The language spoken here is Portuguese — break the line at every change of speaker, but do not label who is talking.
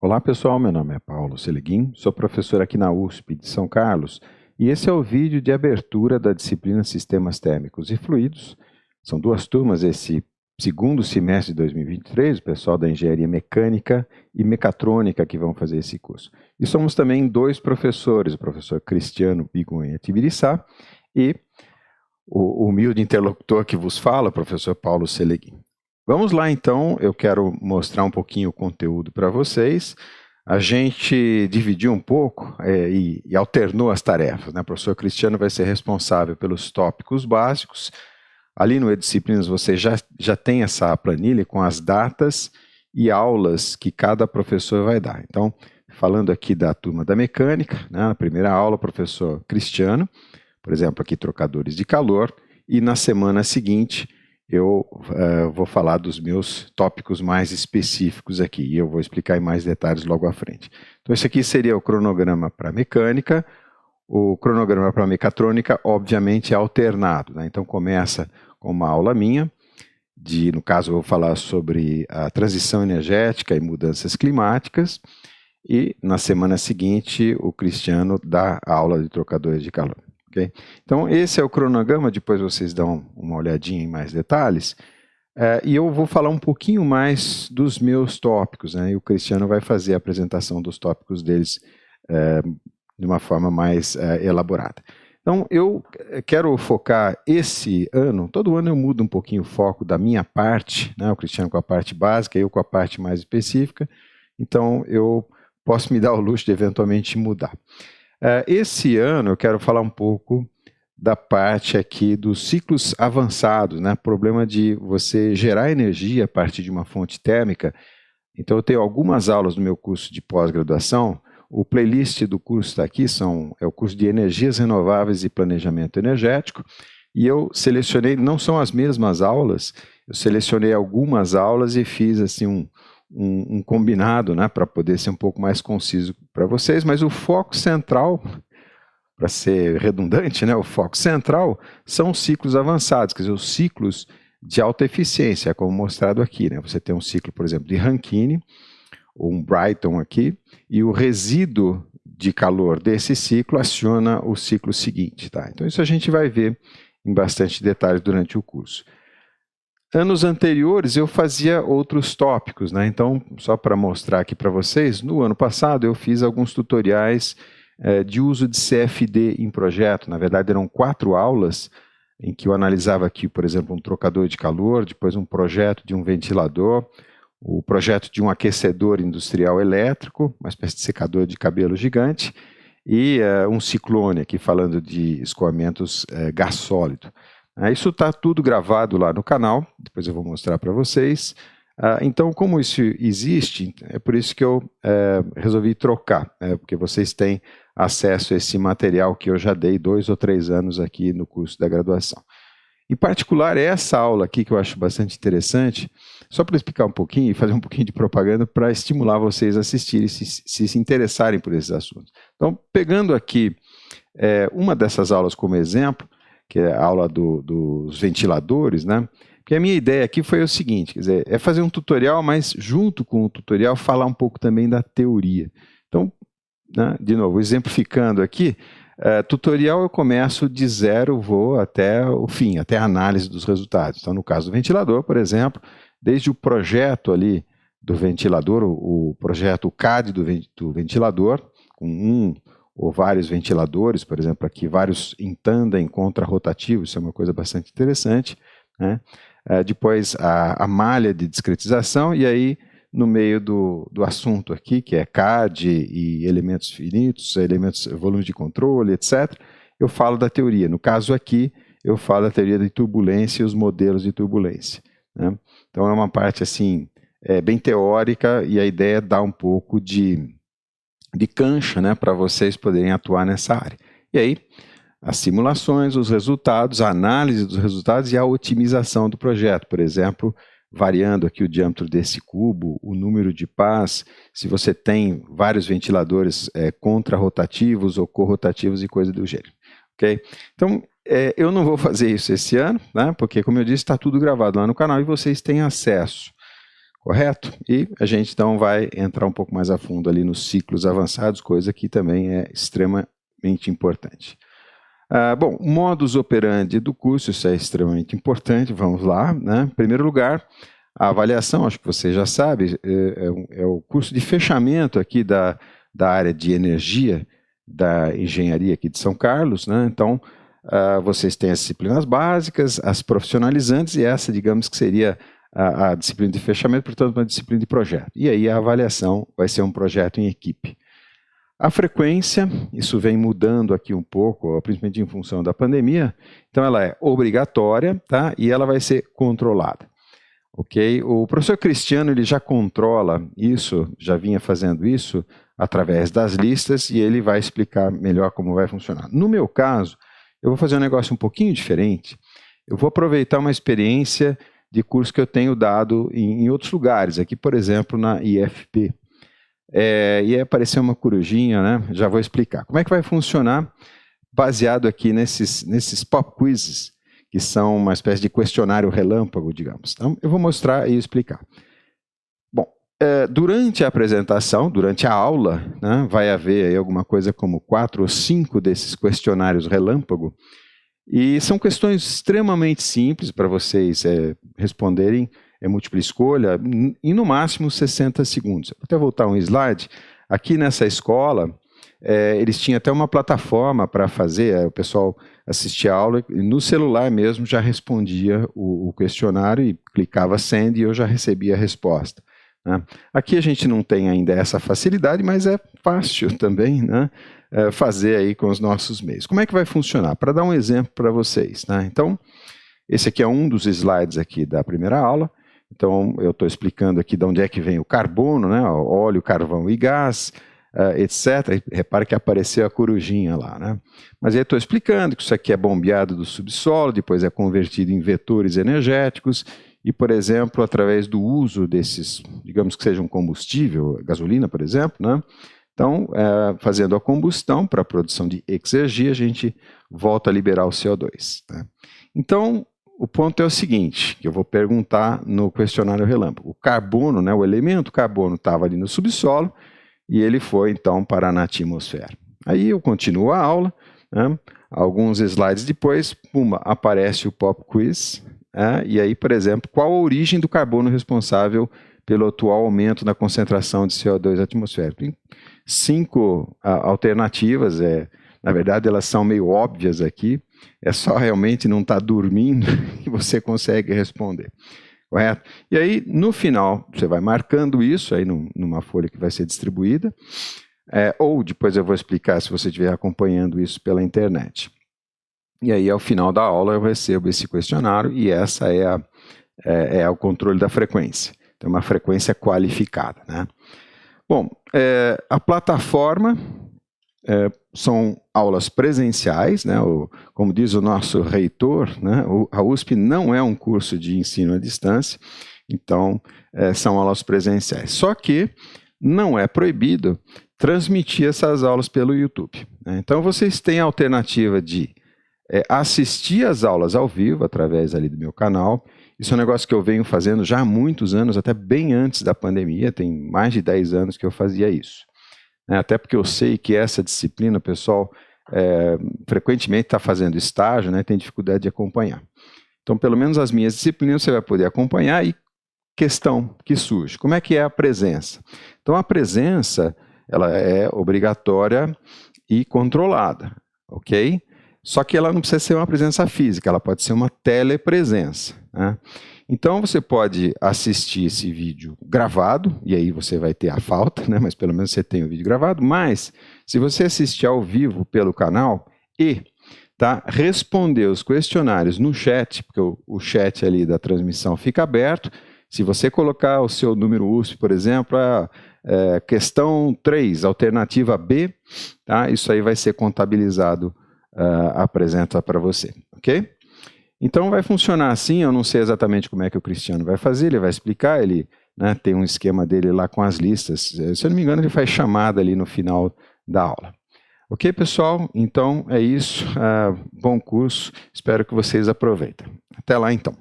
Olá pessoal, meu nome é Paulo Seleguin, sou professor aqui na USP de São Carlos e esse é o vídeo de abertura da disciplina Sistemas Térmicos e Fluidos. São duas turmas esse segundo semestre de 2023, o pessoal da Engenharia Mecânica e Mecatrônica que vão fazer esse curso. E somos também dois professores, o professor Cristiano Bigonha Tibiriçá e o humilde interlocutor que vos fala, o professor Paulo Seleguin. Vamos lá então, eu quero mostrar um pouquinho o conteúdo para vocês. A gente dividiu um pouco e alternou as tarefas, né? O professor Cristiano vai ser responsável pelos tópicos básicos. Ali no E-Disciplinas você já tem essa planilha com as datas e aulas que cada professor vai dar. Então, falando aqui da turma da mecânica, né? Na primeira aula, o professor Cristiano, por exemplo, aqui trocadores de calor, e na semana seguinte eu vou falar dos meus tópicos mais específicos aqui, e eu vou explicar em mais detalhes logo à frente. Então esse aqui seria o cronograma para mecânica, o cronograma para mecatrônica obviamente é alternado, né? Então começa com uma aula minha, no caso eu vou falar sobre a transição energética e mudanças climáticas, e na semana seguinte o Cristiano dá a aula de trocadores de calor. Okay? Então esse é o cronograma, depois vocês dão uma olhadinha em mais detalhes, e eu vou falar um pouquinho mais dos meus tópicos, né? E o Cristiano vai fazer a apresentação dos tópicos deles de uma forma mais elaborada. Então eu quero focar esse ano, todo ano eu mudo um pouquinho o foco da minha parte, né? O Cristiano com a parte básica, eu com a parte mais específica, então eu posso me dar o luxo de eventualmente mudar. Esse ano eu quero falar um pouco da parte aqui dos ciclos avançados, né? Problema de você gerar energia a partir de uma fonte térmica. Então eu tenho algumas aulas no meu curso de pós-graduação, o playlist do curso está aqui, é o curso de Energias Renováveis e Planejamento Energético, e eu selecionei, não são as mesmas aulas, eu selecionei algumas aulas e fiz assim um combinado, né, para poder ser um pouco mais conciso para vocês, mas o foco central, para ser redundante, né, o foco central são os ciclos avançados, quer dizer, os ciclos de alta eficiência, como mostrado aqui, né? Você tem um ciclo, por exemplo, de Rankine, ou um Brighton aqui, e o resíduo de calor desse ciclo aciona o ciclo seguinte, tá? Então isso a gente vai ver em bastante detalhe durante o curso. Anos anteriores eu fazia outros tópicos, né? Então, só para mostrar aqui para vocês, no ano passado eu fiz alguns tutoriais de uso de CFD em projeto. Na verdade eram 4 aulas em que eu analisava aqui, por exemplo, um trocador de calor, depois um projeto de um ventilador, o projeto de um aquecedor industrial elétrico, uma espécie de secador de cabelo gigante, e um ciclone aqui falando de escoamentos gás sólido. Isso está tudo gravado lá no canal, depois eu vou mostrar para vocês. Então, como isso existe, é por isso que eu resolvi trocar, porque vocês têm acesso a esse material que eu já dei 2 ou 3 anos aqui no curso da graduação. Em particular, essa aula aqui que eu acho bastante interessante, só para explicar um pouquinho e fazer um pouquinho de propaganda para estimular vocês a assistirem, se interessarem por esses assuntos. Então, pegando aqui uma dessas aulas como exemplo, que é a aula dos ventiladores, né? Porque a minha ideia aqui foi o seguinte, quer dizer, é fazer um tutorial, mas junto com o tutorial falar um pouco também da teoria. Então, né, de novo, exemplificando aqui, tutorial eu começo de zero, vou até o fim, até a análise dos resultados. Então, no caso do ventilador, por exemplo, desde o projeto ali do ventilador, o projeto CAD do ventilador, com um ou vários ventiladores, por exemplo, aqui vários em tandem contra-rotativos, isso é uma coisa bastante interessante, né? Depois a malha de discretização, e aí no meio do assunto aqui, que é CAD e elementos finitos, volume de controle, etc., eu falo da teoria. No caso aqui, eu falo da teoria de turbulência e os modelos de turbulência, né? Então é uma parte assim, bem teórica, e a ideia é dar um pouco de cancha, né, para vocês poderem atuar nessa área. E aí, as simulações, os resultados, a análise dos resultados e a otimização do projeto. Por exemplo, variando aqui o diâmetro desse cubo, o número de pás, se você tem vários ventiladores contra-rotativos ou corrotativos e coisa do gênero. Okay? Então, eu não vou fazer isso esse ano, né, porque, como eu disse, está tudo gravado lá no canal e vocês têm acesso. correto? E a gente então vai entrar um pouco mais a fundo ali nos ciclos avançados, coisa que também é extremamente importante. Bom, modus operandi do curso, isso é extremamente importante, vamos lá, né? Em primeiro lugar, a avaliação, acho que você já sabe, é o curso de fechamento aqui da área de energia da engenharia aqui de São Carlos, né? Então, vocês têm as disciplinas básicas, as profissionalizantes e essa, digamos que seria a disciplina de fechamento, portanto, uma disciplina de projeto. E aí a avaliação vai ser um projeto em equipe. A frequência, isso vem mudando aqui um pouco, principalmente em função da pandemia, então ela é obrigatória, tá? E ela vai ser controlada. Ok? O professor Cristiano ele já controla isso, já vinha fazendo isso através das listas e ele vai explicar melhor como vai funcionar. No meu caso, eu vou fazer um negócio um pouquinho diferente. Eu vou aproveitar uma experiência de curso que eu tenho dado em outros lugares, aqui por exemplo na IFP. E aí apareceu uma corujinha, né? Já vou explicar. Como é que vai funcionar baseado aqui nesses pop quizzes, que são uma espécie de questionário relâmpago, digamos. Então, eu vou mostrar e explicar. Bom, durante a apresentação, durante a aula, né, vai haver aí alguma coisa como 4 ou 5 desses questionários relâmpago, e são questões extremamente simples para vocês responderem, múltipla escolha, e no máximo 60 segundos. Vou até voltar um slide. Aqui nessa escola, eles tinham até uma plataforma para fazer, o pessoal assistia a aula, e no celular mesmo já respondia o questionário e clicava send e eu já recebia a resposta. Né? Aqui a gente não tem ainda essa facilidade, mas é fácil também, né, fazer aí com os nossos meios. Como é que vai funcionar? Para dar um exemplo para vocês. Né? Então, esse aqui é um dos slides aqui da primeira aula. Então, eu estou explicando aqui de onde é que vem o carbono, né, óleo, carvão e gás, etc. Repare que apareceu a corujinha lá, né? Mas aí estou explicando que isso aqui é bombeado do subsolo, depois é convertido em vetores energéticos e, por exemplo, através do uso desses, digamos que seja um combustível, gasolina, por exemplo, né? Então, fazendo a combustão para a produção de exergia, a gente volta a liberar o CO2. Né? Então, o ponto é o seguinte, que eu vou perguntar no questionário relâmpago. O carbono, né, o elemento carbono estava ali no subsolo e ele foi, então, parar na atmosfera. Aí eu continuo a aula, né, alguns slides depois, pumba, aparece o pop quiz, e aí, por exemplo, qual a origem do carbono responsável pelo atual aumento na concentração de CO2 na atmosfera? Tem 5 alternativas, na verdade elas são meio óbvias aqui, é só realmente não estar dormindo que você consegue responder, correto? E aí, no final, você vai marcando isso aí numa folha que vai ser distribuída, ou depois eu vou explicar se você estiver acompanhando isso pela internet. E aí, ao final da aula, eu recebo esse questionário e essa é o controle da frequência. Então, uma frequência qualificada, né? Bom, a plataforma são aulas presenciais, né? Como diz o nosso reitor, né? A USP não é um curso de ensino à distância, então são aulas presenciais. Só que não é proibido transmitir essas aulas pelo YouTube. Né? Então vocês têm a alternativa de assistir às aulas ao vivo, através ali do meu canal. Isso é um negócio que eu venho fazendo já há muitos anos, até bem antes da pandemia, tem mais de 10 anos que eu fazia isso. Até porque eu sei que essa disciplina, o pessoal frequentemente está fazendo estágio, né, tem dificuldade de acompanhar. Então, pelo menos as minhas disciplinas você vai poder acompanhar. E questão que surge, como é que é a presença? Então, a presença ela é obrigatória e controlada, ok? Só que ela não precisa ser uma presença física, ela pode ser uma telepresença. Né? Então você pode assistir esse vídeo gravado, e aí você vai ter a falta, né? Mas pelo menos você tem o vídeo gravado. Mas se você assistir ao vivo pelo canal e responder os questionários no chat, porque o chat ali da transmissão fica aberto, se você colocar o seu número USP, por exemplo, questão 3, alternativa B, isso aí vai ser contabilizado apresenta para você, ok? Então vai funcionar assim, eu não sei exatamente como é que o Cristiano vai fazer, ele vai explicar, ele tem um esquema dele lá com as listas, se eu não me engano ele faz chamada ali no final da aula. Ok, pessoal? Então é isso, bom curso, espero que vocês aproveitem. Até lá então.